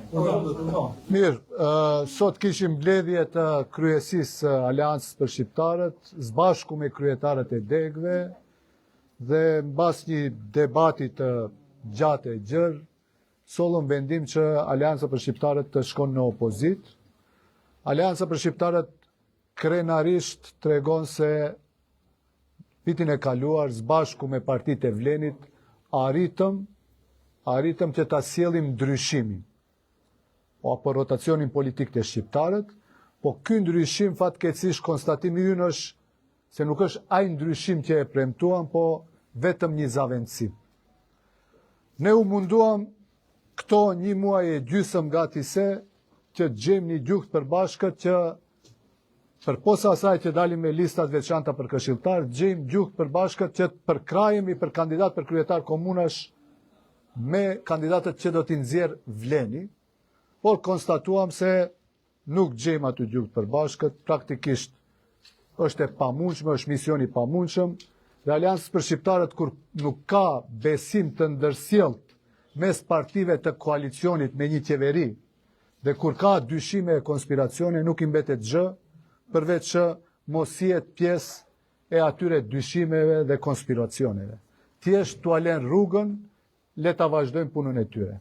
Mirë, sot kishim mbledhje të kryesisë Aleancës për Shqiptarët, zbashku me kryetarët e degëve, dhe mbas një debati të gjatë e gjerë, sollëm vendim që Aleanca për Shqiptarët të shkon në opozit. Aleanca për Shqiptarët krenarisht tregon se vitin e kaluar, zbashku me partitë e Vlenit, arritëm që ta sjellim ndryshimin, apo rotacionin politik të shqiptarët, po ky ndryshim fatkeqësisht konstatimi ynë është se nuk është ai ndryshim që e premtuam, po vetëm një zaventësim. Ne u munduam këto një muaj e gjysmë gati se që gjejmë një gjuhë të përbashkët që përposa asaj që dalim me listat veçanta për këshilltar, gjejmë gjuhë të përbashkët që të përkrahemi për kandidat për kryetar komunash me kandidatët që do t'i nxjerrë Vleni, por konstatuam se nuk gjejmë aty gjuhë të përbashkët, praktikisht është e pamundshme, është mision i pamundshëm, dhe Aleancës për Shqiptarët kur nuk ka besim të ndërsjellët mes partive të koalicionit me një qeveri, dhe kur ka dyshime e konspiracione, nuk i mbetet gjë, përveç që mos jetë pjesë e atyre dyshimeve dhe konspiracioneve. Thjesht t'u alen rrugën, le ta vazhdojmë punën e tyre.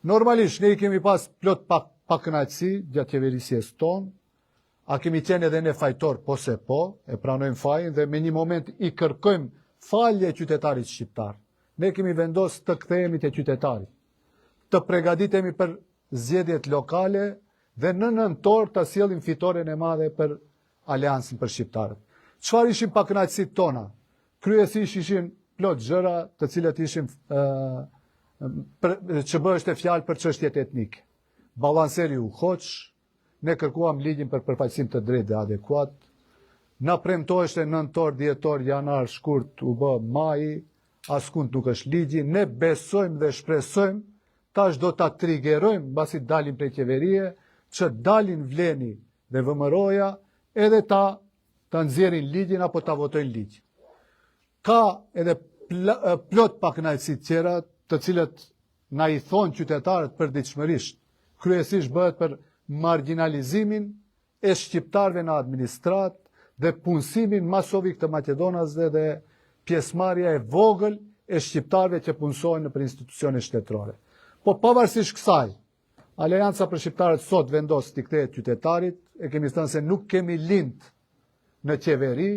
Normalisht, ne i kemi pas plot pakënaqësi gjatë qeverisjes tonë, a kemi qenë edhe ne fajtor, po se po, e pranojmë fajin dhe me një moment i kërkojmë falje qytetarit shqiptar. Ne kemi vendosur të kthehemi te qytetarit, të përgatitemi për zgjedhjet lokale dhe në nëntor të sjellim fitoren e madhe për Aleancën për Shqiptarët. Çfarë ishin pakënaqësitë tona? Kryesisht ishin plot gjëra të cilat ishin që bëheshte fjalë për çështjet etnike. Ballanceri u hoq, ne kërkuam ligjin për përfaqësim të drejtë dhe adekuat, na premtoheshte nëntor, dhjetor, janar, shkurt u bë maji, askund nuk është ligji, ne besojmë dhe shpresojmë, tash do ta triggerojmë mbasi dalim prej qeverie, që dalin Vleni dhe VMRO-ja edhe ta nxjerrin ligjin apo ta votojnë ligj. Ka edhe plot pakënaqësi tjera, të cilët na i thonë qytetarët përditshmërisht, kryesisht bëhet për marginalizimin e shqiptarëve në administrat dhe punësimin masovik të maqedonasve dhe pjesëmarrja e vogël e shqiptarëve që punësojnë në institucione shtetërore. Po pavarësisht kësaj, Aleanca për Shqiptarët sot vendos t'i kthehet qytetarit, e kemi thënë se nuk kemi lind në qeveri,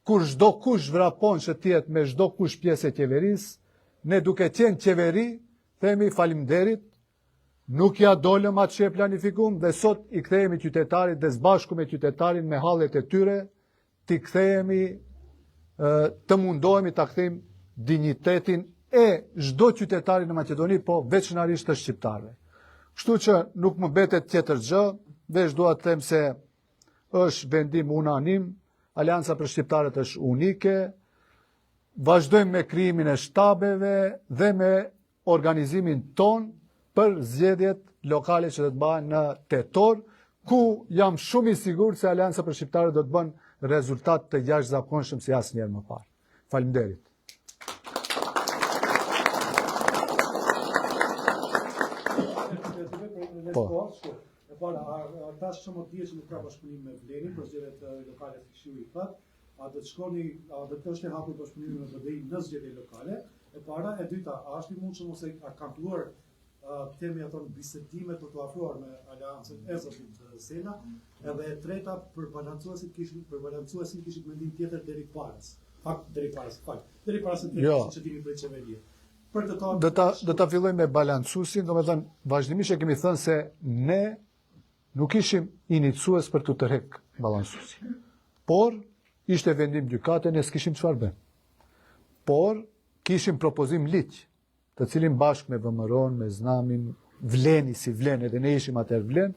kur çdo kush vrapon që t'jetë me çdo kush pjesë e qeverisë, ne duke qenë qeveri, themi faleminderit, nuk ja dolëm atë që e planifikuam dhe sot i kthehemi qytetarit dhe zbashku me qytetarin me hallet e tyre, t'i kthehemi, të mundohemi ta kthejmë dinjitetin e çdo qytetari në Maqedoni, po veçanërisht të shqiptarëve. Kështu që nuk më betet tjetër gjë, veç dua të them se është vendim unanim, Aleanca për Shqiptarët është unike, vazhdojmë me krijimin e shtabeve dhe me organizimin ton për zgjedhjet lokale që do të bëhen në tetor, ku jam shumë i sigurt se Aleanca për Shqiptarët do të bën rezultat të jashtëzakonshëm si asnjëherë më parë. Faleminderit. Ata shumë të që nuk ka bashkëpunim me Vlenin për zgjedhjet lokale të Këshillit i Fat, a do të shkoni, a do të është e hapur bashkëpunimi me BDI në zgjedhje lokale? E para, e dyta, a është i mundshëm ose a kanë filluar temi ato bisedime për të afruar me Aleancën e zotit Sena, edhe e treta për balancuesin kishit mendim tjetër deri paras. Deri paras që timi për qeverie. Do ta filloj me balancuesin, domethënë vazhdimisht e kemi thënë se ne nuk ishim iniciues për të tërheq balancuesin. Por ishte vendim gjykate, ne s'kishim çfarë bën. Por kishim propozim ligj, të cilin bashkë me VMRO-n, me Znamin, Vleni si Vlen, edhe ne ishim atëherë Vlen,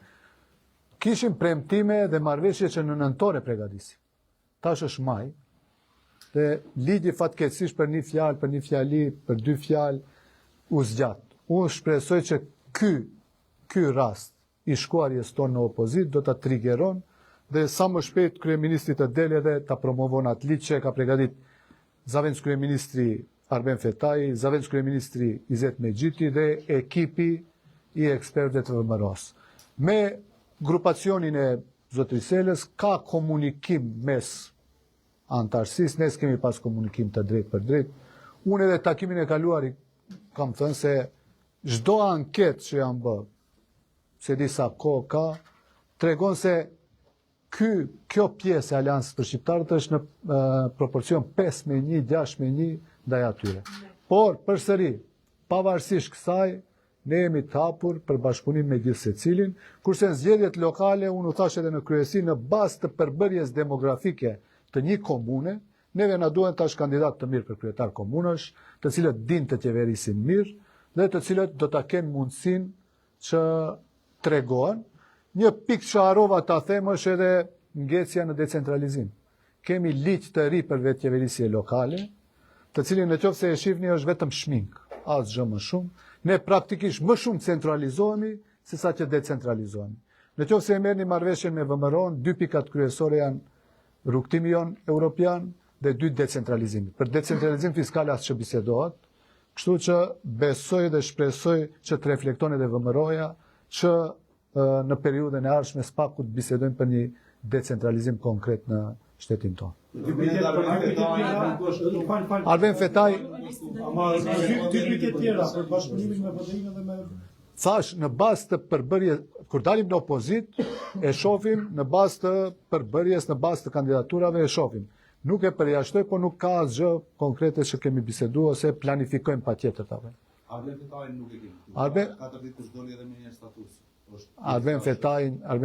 kishim premtime dhe marrëveshje që në nëntor e përgatisim. Tash është maj, dhe ligji fatkeqësisht për një fjalë, për një fjali, për dy fjalë u zgjat. Unë shpresoj që ky rast i shkuarjes tonë në opozit do ta triggeron dhe sa më shpejt kryeministri të del edhe ta promovon atë ligj që ka përgatit Zavendës kryeministri Arben Fetaj, Zavendës kryeministri Izet Mexhiti dhe ekipi i ekspertëve të VMRO-s. Me grupacionin e zotërisë Selës ka komunikim mes antarësisë, ne s'kemi pas komunikim të drejt për drejt. Unë edhe takimin e kaluar kam thënë se çdo anketë që janë bërë, se disa kohë ka, tregon se kjo pjesë e Aleancës për Shqiptarët është në proporcion 5-1, 6-1 ndaj atyre. Por, përsëri, pavarësisht kësaj, ne jemi të hapur për bashkëpunim me gjithë secilin, kurse në zgjedhjet lokale, unë u thash edhe në kryesi, në bazë të përbërjes demografike të një komune, neve na duhen tash kandidat të mirë për kryetar komunësh, të cilët din të qeverisin mirë dhe të cilët do ta kenë mundësinë që tregohen. Një pikë që harova ta them është edhe ngecja në decentralizim. Kemi ligj të ri për vetëqeverisje lokale, të cilin nëse e shihni është vetëm shmink, asgjë më shumë. Ne praktikisht më shumë centralizohemi se sa që decentralizohemi. Nëse e merrni marrëveshjen me VMRO-n, 2 pikat kryesore janë rrugtimi jon europian dhe 2 decentralizimi. Për decentralizim fiskal as që bisedohet, kështu që besoj dhe shpresoj që të reflekton edhe VMRO-ja që në periudhën e ardhshme s'paku të bisedojmë për një decentralizim konkret në shtetin tonë. Arben Fetaj, dy pyetje tjera për bashkëpunimin me BDI-n dhe me thash, në bazë të përbërjes, kur dalim në opozit, e shohim në bazë të përbërjes, në bazë të kandidaturave e shohim. Nuk e përjashtoj, po nuk ka asgjë konkrete që kemi biseduar ose planifikojmë patjetër ta bëjmë. Arben Fetajin nuk e kemi. Arben 4 ditë kush doli edhe me një status. Arben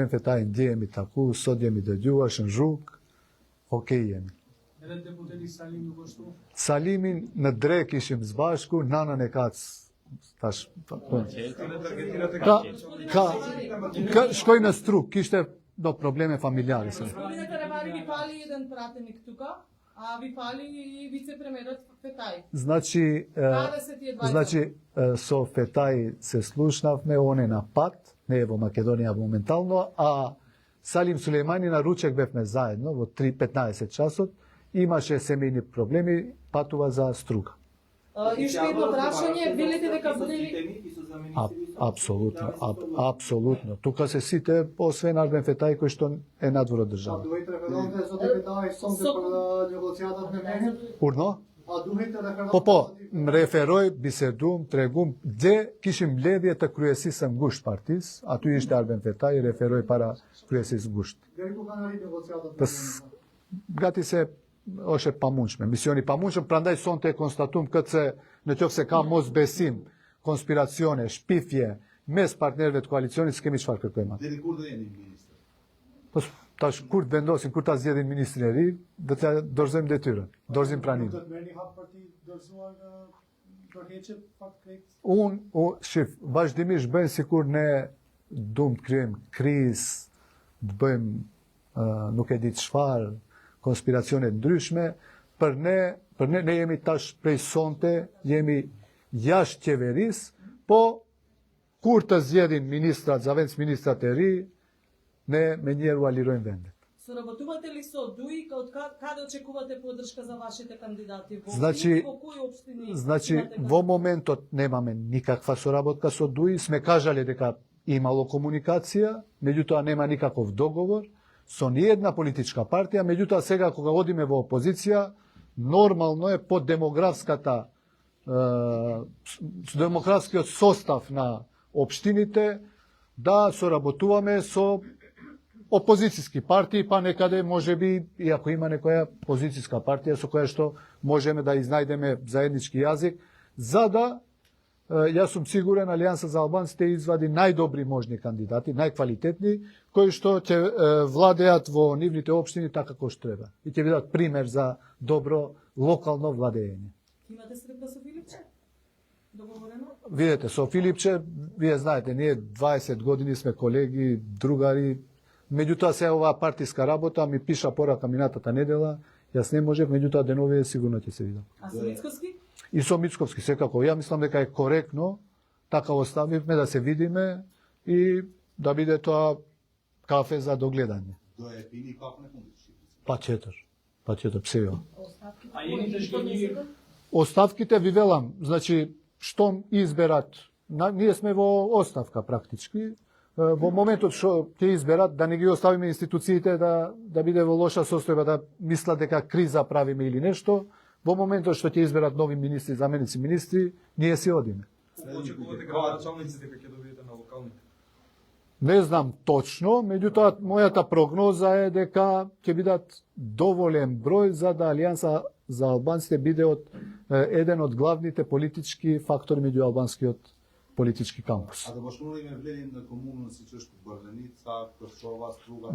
Fetajin ndjehemi taku, sot jemi dëgjuar në rrugë, okej jemi. edhe deputeti Salim nuk është tu. Salimin në drek ishim zbashku, nanën e kac tash shkoj në struk, kishte do probleme familjare. Gospodine Karavari, vi fali jedan pratenik tuka, a vi fali i vicepremierët Fetaj. Znači, so Fetaj se slušnavme, one na pat, ne evo Makedonija momentalno, a Salim Sulejmani na ručak bevme zajedno, vo 15 časot, imаше семейни проблеми, патува за струга. И уште едно прашање, велите дека будели... Апсолутно. Тука се сите, освен Арбен Фетај, кој што е надвор од држава. Duhet të referohte zoti Fetaj sonte për negociatat me menin? Urno? A duhet të referohte? Po, më referoj, bisedum, tregum, gdje kishim mbledhje të kryesisë ngusht partis, aty ishte Arben Fetaj, referoj para kryesisë ngusht. Deri ku kanë arrit negociatat me menin? Gati se është e pamundshme, misioni i pamundshëm, prandaj sonte e konstatum këtë se në qoftë se ka mos besim, konspiracione, shpifje mes partnerëve të koalicionit, s'kemi çfarë kërkojmë. Deri kur do jeni ministër? Po tash kur të vendosin, kur ta zgjedhin ministrin e ri, do të dorëzojmë detyrën, dorëzim pranimin. Do të merrni hap për të dorëzuar përheqjet fakt krejt. Shif, vazhdimisht bëjmë sikur ne duam të krijojmë krizë, të bëjmë nuk e di çfarë, konspiracione ndryshme, për ne jemi tash prej sonte, jemi jashtë qeverisë, po kur të zgjedhin ministrat, zavendës ministrat e ri, ne me njerë u alirojmë vendet. Соработувате ли со ДУИ, каде очекувате поддршка за вашите кандидати? Значи, во моментот немаме никаква соработка со ДУИ, сме кажале дека имало комуникација, меѓутоа нема никаков договор со ниедна политичка партија, меѓутоа сега кога одиме во опозиција, нормално е по демографскиот состав на општините да соработуваме со опозицијски партии, па некаде можеби, и ако има некоја позицијска партија со која што можеме да изнајдеме заеднички јазик, за да, јас сум сигурен, Алијанса за албанците извади најдобри можни кандидати, најквалитетни, кои што ќе владеат во нивните општини така како што треба. И ќе бидат пример за добро локално владење. Имате средба со Филипче? Договорено? Видете, со Филипче, вие знаете, ние 20 години сме колеги, другари. Меѓутоа се оваа партиска работа ми пиша порака минатата недела, јас не можев, меѓутоа деновие сигурно ќе се видам. А со Мицковски? И со Мицковски, секако. Ја мислам дека е коректно, така оставивме да се видиме и да биде тоа кафе за догледање. Do e pini kafën e fundit. Пачетор, псе ја. А јените згодни? Оставките ви велам, значи, штом изберат Nijes me vo ostavka praktički. Во моментот што ќе изберат да не ги оставиме институциите да биде во лоша состојба, да мислат дека криза правиме или нешто, во моментот што ќе изберат нови министри, заменици министри, ние си одиме. Очекувате градоначалниците дека ќе добиете на локалните? Не знам точно, меѓутоа мојата прогноза е дека ќе бидат доволен број за да Алијанса за албанците биде еден од главните политички фактори меѓу албанскиот политички кампус. A të bashkëpunoni me Vlenin në komunën siç është Bërvenica, Kërçova, Struga,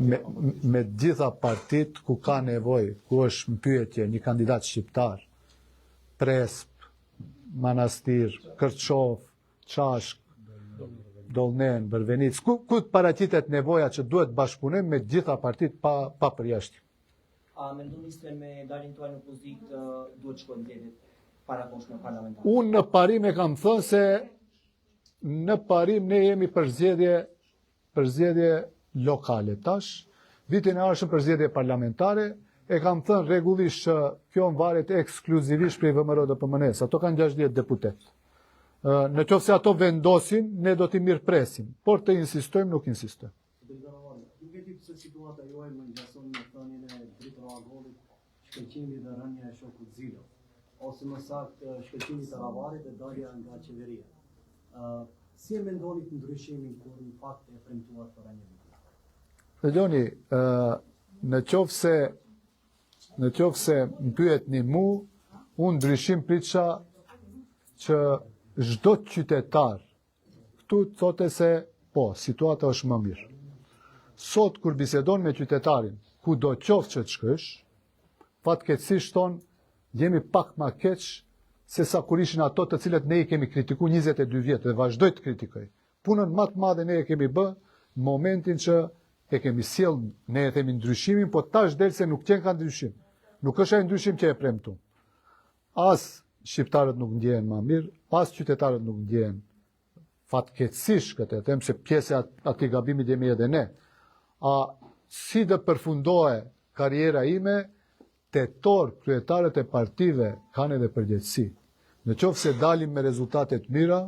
Me gjitha partit ku ka nevojë, ku është në pyetje një kandidat shqiptar, Presp, Manastir, Kërçov, Çashk, Dollnen, Bërvenic, ku të paraqitet nevoja që duhet bashkëpunim me gjitha partit pa përjashtim. A mendoni se me daljen tuaj në opozitë duhet shkojnë mbledhjet parakoshme parlamentare? Unë në parim e kam thënë se në parim ne jemi për zgjedhje lokale tash, vitin e ardhshëm për zgjedhje parlamentare, e kam thënë rregullisht që kjo varet ekskluzivisht prej VMRO-DPMN-s, ato kanë 60 deputet. Në qoftë se ato vendosin, ne do t'i mirëpresim, por të insistojmë, nuk insistojmë. Nuk e di pse situata juaj më ngjason me thënien e Dritë Roagolit, shkëlqimi dhe rënja e shokut Zilo, ose më saktë shkëlqimi të Ravarit dhe dalja nga qeveria. Si e mendoni të ndryshimin kur në fakt e premtuar për një vit? Dëgjoni, në qoftë se më pyetni mu, unë ndryshim pritësha që çdo qytetar këtu thote se po, situata është më mirë. Sot kur bisedon me qytetarin, ku do qoftë që të shkësh, fatkeqësisht tonë jemi pak ma keq se sa kur ishin ato të cilët ne i kemi kritiku 22 vjetë dhe vazhdoj të kritikoj. Punën më të madhe ne e kemi bë në momentin që e kemi sjell, ne e themi ndryshimin, po tash del se nuk qenë ka ndryshim. Nuk është ai ndryshim që e premtu. As shqiptarët nuk ndjehen më mirë, as qytetarët nuk ndjehen fatkeqësisht këtë, them se pjesë e atij gabimit jemi edhe ne. Si të përfundohe karriera ime, tetor kryetarët e partive kanë edhe përgjegjësi. Në qoftë se dalim me rezultate të mira,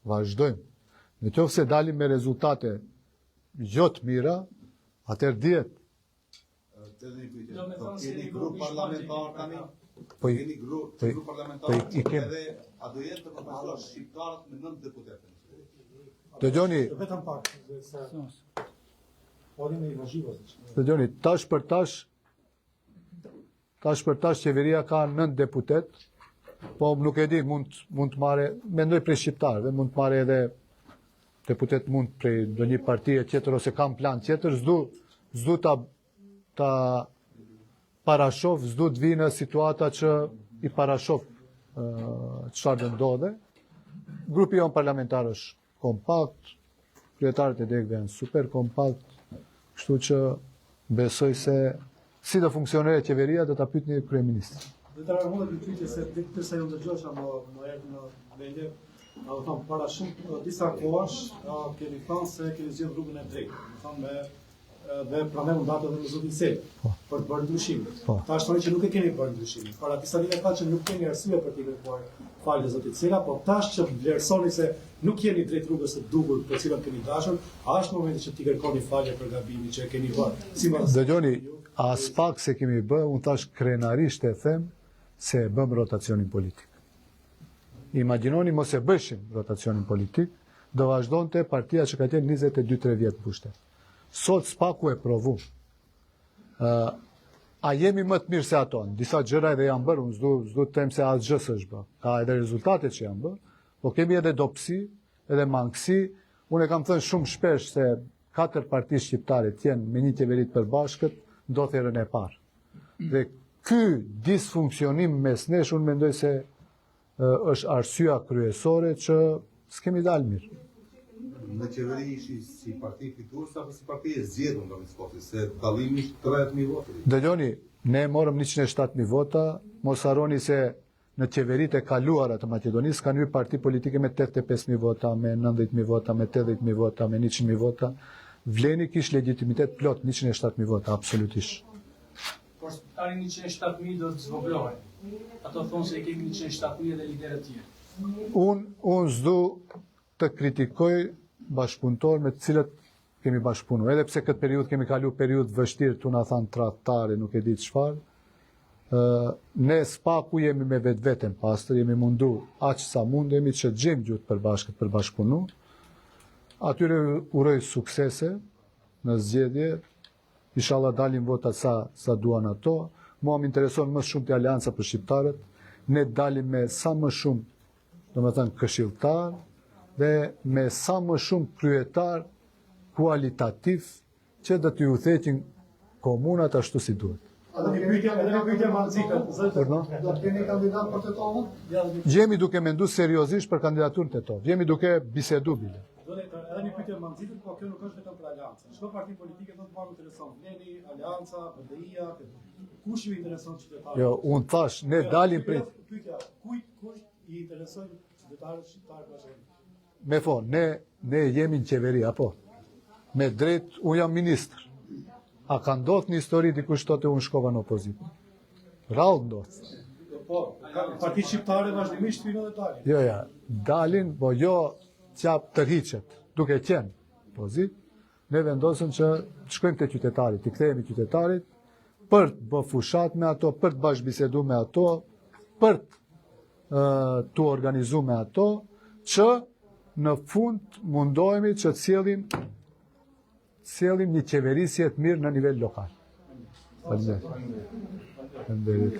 vazhdojmë. Në qoftë se dalim me rezultate jo të mira, atëherë dihet. Keni grup parlamentar tani? Po Keni grup parlamentar edhe a do jetë të përfaqësuar shqiptarët me 9 deputetë? Dëgjoni, Vetëm pak, se folim me Ivazhiva. dëgjoni, tash për tash qeveria ka 9 deputet, po nuk e di, mund të marrë, mendoj prej shqiptarëve, mund të marrë edhe deputet mund prej ndonjë partie tjetër ose kam plan tjetër, s'du ta parashof, s'du të vi në situata që i parashof çfarë do ndodhe. Grupi jon parlamentar është kompakt, kryetarët e degëve janë super kompakt, kështu që besoj se si do funksionerë qeveria do ta pyetni kryeministrin. Dhe të rarmohet në pyetje se ditë se ju ndëgjosha më herë në vende, do thon para shumë disa kohash, keni thënë se keni zgjedhur rrugën e drejtë. Do thon me dhe pranoj datë edhe në zotin Sel për të bërë ndryshime. Tash thoni që nuk e keni bërë ndryshime. Para disa ditë ka që nuk keni arsye për t'i kërkuar falje zotit Sela, por tash që vlerësoni se nuk jeni drejt rrugës së duhur për cilën keni dashur, a është momenti që t'i kërkoni falje për gabimin që e keni bërë? Dëgjoni, as pak se kemi bë, unë tash krenarisht e them se e bëm rotacionin politik. Imagjinoni mos e bëshim rotacionin politik, do vazhdonte partia që ka qenë 22-3 vjet në pushtet. Sot s'paku e provu. A jemi më të mirë se ato? Disa gjëra edhe janë bërë, unë s'du të them se asgjë s'është bërë. Ka edhe rezultate që janë bërë, po kemi edhe dobësi, edhe mangësi. Unë e kam thënë shumë shpesh se 4 parti shqiptare t'jenë me një qeveri të përbashkët, ndodh herën e parë. Dhe ky disfunksionim mes nesh, unë mendoj se është arsyeja kryesore që s'kemi dalë mirë. Në qeveri ishi si parti fitues apo si parti e zgjedhur nga Miskoti, se dallimi ishte 30.000 vota. Dëgjoni, ne morëm 107.000 vota, mos harroni se në qeveritë e kaluara të Maqedonisë kanë hyrë parti politike me 85.000 vota, me 90.000 vota, me 80.000 vota, me 100.000 vota. Vleni kish legitimitet plot 107.000 vota, absolutisht. Por tani 107.000 do të zvoglohen. Ato thonë se kemi 107.000 dhe liderë të tjerë. Unë s'du të kritikoj bashkëpunëtor me të cilët kemi bashkëpunu. Edhe pse këtë periudhë kemi kalu periudhë vështirë, tu na thanë tradhtari, nuk e di çfarë. Ne SPAK-u jemi me vetveten pastër, jemi mundu aq sa mundemi që gjejmë gjuhë për bashkët për bashkëpunu. Atyre uroj suksese në zgjedhje. Inshallah dalin votat sa duan ato. Mua më intereson më shumë të alianca për shqiptarët. Ne dalim me sa më shumë, domethënë këshilltar dhe me sa më shumë kryetar kualitativ që do t'ju udhëheqin komunat ashtu si duhet. Edhe një pyetje mallëzite, zëtë. Pardon? Do të keni kandidat për tetovën? Jemi duke mendu seriozisht për kandidaturën tetov. Jemi duke bisedu bile. Edhe një pyetje mallëzite, po kjo nuk është vetëm për Aleancën. Çdo parti politike do të pagu intereson. Vleni, Aleanca, BDI-a, kush ju intereson qytetarët? Jo, unë thash, ne dalim prit. Pyetja, kush i interesojnë qytetarët shqiptarë bashkë? Me fon, ne jemi në qeveri, apo? Me drejt, unë jam ministr. A ka ndodhur në histori dikush thotë unë shkova në opozitë? Rallë ndodhë. Po, parti shqiptare vazhdimisht hyjnë edhe dalin. Jo, ja, dalin, po jo qap tërhiqet, duke qenë pozitë, ne vendosëm që të shkojmë te qytetarit, të kthehemi qytetarit, për të bë fushat me ato, për të bashkëbisedu me ato, për të organizu me ato, që në fund mundohemi që të sjellim një qeverisje të mirë në nivel lokal. Faleminderit.